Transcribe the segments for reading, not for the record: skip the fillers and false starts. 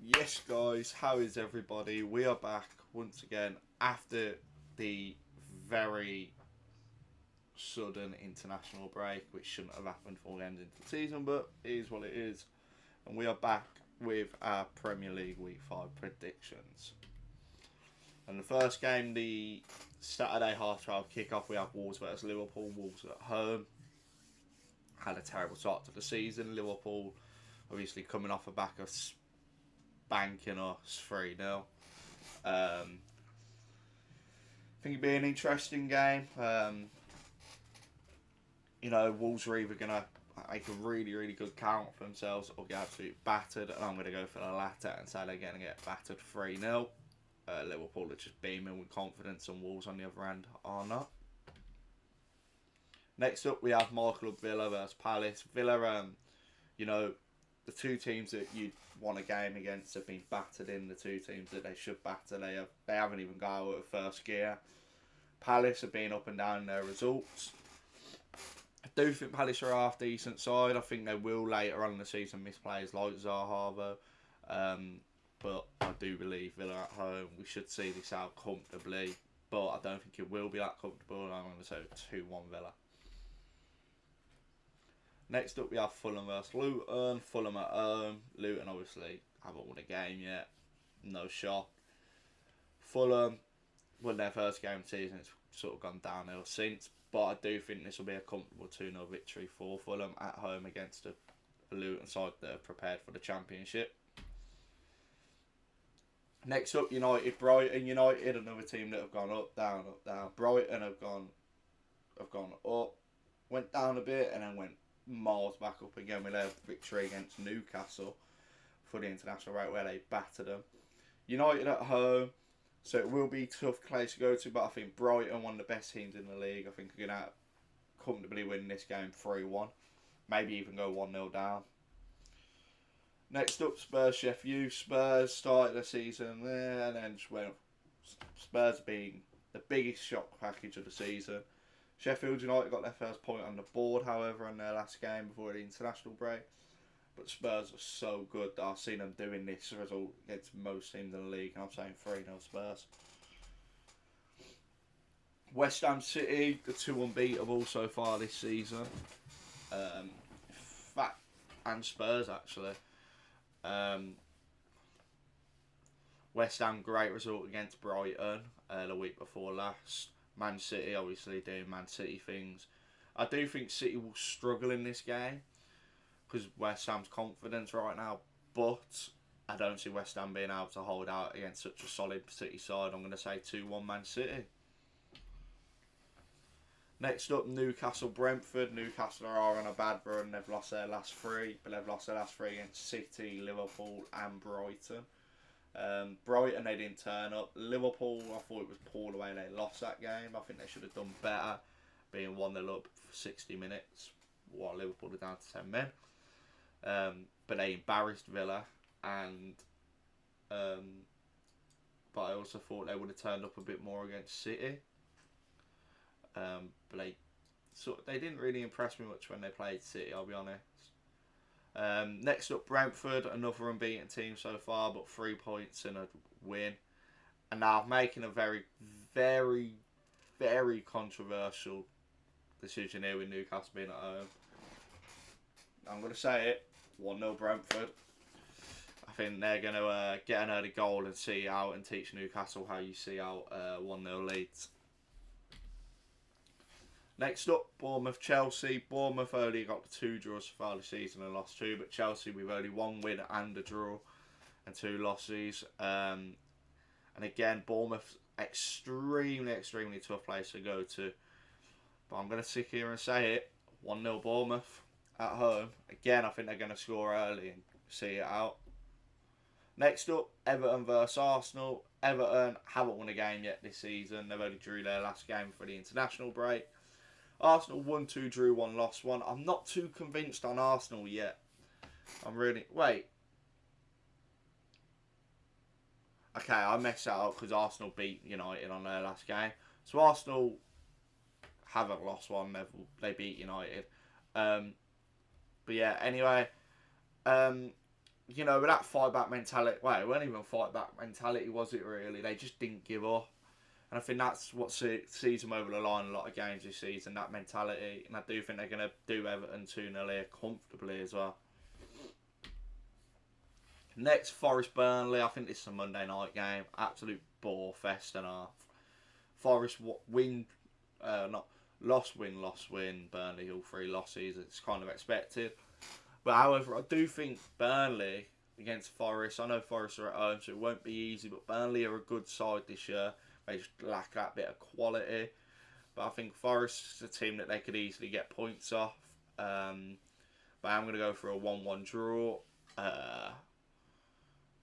Yes, guys, how is everybody? We are back once again after the very sudden international break, which shouldn't have happened for the end of the season, but it is what it is. And we are back with our Premier League Week 5 predictions. And the first game, the Saturday half-trial kickoff, we have Wolves versus Liverpool. Wolves at home. Had a terrible start to the season. Liverpool, obviously, coming off the back of banking us 3-0. I think it'd be an interesting game. Wolves are either going to make a really, really good count for themselves or get absolutely battered. And I'm going to go for the latter and say they're going to get battered 3-0. Liverpool are just beaming with confidence, and Wolves on the other end are not. Next up, we have my club Villa versus Palace. Villa, the two teams that you'd want a game against have been battered in. The two teams that they should batter, they haven't even got out of first gear. Palace have been up and down in their results. I do think Palace are a half decent side. I think they will later on in the season miss players like Zaha, but I do believe Villa at home, we should see this out comfortably. But I don't think it will be that comfortable. I'm going to say 2-1 Villa. Next up, we have Fulham versus Luton. Fulham at home. Luton obviously haven't won a game yet. No shock. Fulham won their first game of the season. It's sort of gone downhill since. But I do think this will be a comfortable 2-0 victory for Fulham at home against a Luton side that are prepared for the Championship. Next up, United, Brighton. United, another team that have gone up, down, up, down. Brighton have gone up, went down a bit, and then went miles back up again with their victory against Newcastle for the international break, where they battered them. United at home, so it will be a tough place to go to, but I think Brighton, one of the best teams in the league, I think are going to comfortably win this game 3-1, maybe even go 1-0 down. Next up, Spurs Sheffield. Spurs started the season there and then just went. Spurs being the biggest shock package of the season. Sheffield United got their first point on the board, however, in their last game before the international break. But Spurs are so good that I've seen them doing this result against most teams in the league, and I'm saying 3-0 Spurs. West Ham City, the two unbeatable so far this season. And Spurs actually. West Ham, great result against Brighton the week before last. Man City obviously doing Man City things. I do think City will struggle in this game because West Ham's confidence right now, but I don't see West Ham being able to hold out against such a solid City side. I'm going to say 2-1 Man City. Next up, Newcastle Brentford. Newcastle are on a bad run. They've lost their last three, but they've lost their last three against City, Liverpool and Brighton. Brighton, they didn't turn up. Liverpool, I thought it was poor the way they lost that game. I think they should have done better, being 1-0 up for 60 minutes, while Liverpool are down to 10 men. But they embarrassed Villa, but I also thought they would have turned up a bit more against City. But they didn't really impress me much when they played City, I'll be honest. Next up, Brentford, another unbeaten team so far, but 3 points and a win. And now I'm making a very, very, very controversial decision here with Newcastle being at home. I'm going to say it, 1-0 Brentford. I think they're going to get an early goal and see out and teach Newcastle how you see out 1-0 leads. Next up, Bournemouth-Chelsea. Bournemouth only got 2 draws so far this season and lost 2, but Chelsea with only 1 win and a draw and 2 losses. And again, Bournemouth, extremely, extremely tough place to go to. But I'm going to sit here and say it, 1-0 Bournemouth at home. Again, I think they're going to score early and see it out. Next up, Everton versus Arsenal. Everton haven't won a game yet this season. They've only drew their last game for the international break. Arsenal 1-2, drew 1, lost 1. I'm not too convinced on Arsenal yet. Wait. Okay, I messed that up because Arsenal beat United on their last game. So Arsenal haven't lost one. They beat United. But yeah, anyway. you know, with that fight back mentality, well, it wasn't even fight back mentality, was it really? They just didn't give up. And I think that's what sees them over the line a lot of games this season, that mentality. And I do think they're going to do Everton 2-0 here comfortably as well. Next, Forest Burnley. I think this is a Monday night game. Absolute bore fest and half. Forest win, not loss, win, loss, win. Burnley, all 3 losses. It's kind of expected. But however, I do think Burnley against Forest, I know Forest are at home, so it won't be easy, but Burnley are a good side this year. They just lack that bit of quality. But I think Forest is a team that they could easily get points off. But I'm going to go for a 1-1 draw.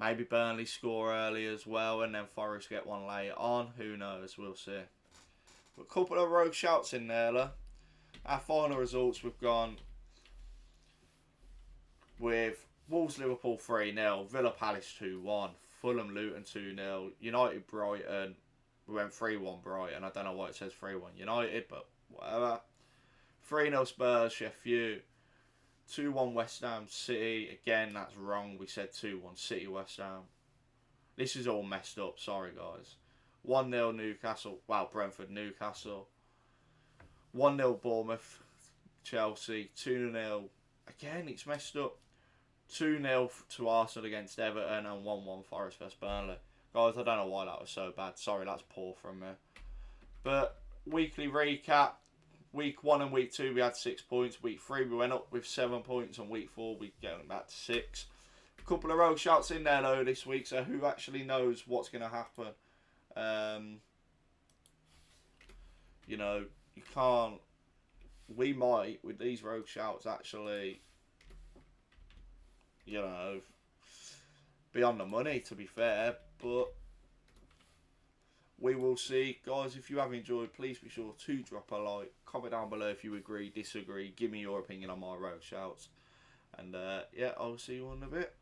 Maybe Burnley score early as well, and then Forest get one later on. Who knows? We'll see. But a couple of rogue shouts in there, though. Our final results, we've gone with Wolves Liverpool 3-0, Villa Palace 2-1, Fulham Luton 2-0, United Brighton, we went 3-1 Brighton. I don't know why it says 3-1 United, but whatever. 3-0 Spurs Sheffield, 2-1 West Ham City. Again, that's wrong. We said 2-1 City West Ham. This is all messed up. Sorry, guys. 1-0 Newcastle. Wow, Brentford Newcastle. 1-0 Bournemouth Chelsea. 2-0. Again, it's messed up. 2-0 to Arsenal against Everton and 1-1 Forest vs Burnley. Guys, I don't know why that was so bad. Sorry, that's poor from me. But weekly recap. Week 1 and week 2 we had 6 points. Week 3 we went up with 7 points. And week 4 we get back to 6. A couple of rogue shots in there though this week. So who actually knows what's going to happen? You know, you can't. We might with these rogue shouts actually, you know, be on the money to be fair. But we will see. Guys, if you have enjoyed, please be sure to drop a like. Comment down below if you agree, disagree. Give me your opinion on my rogue shouts. And yeah, I'll see you in a bit.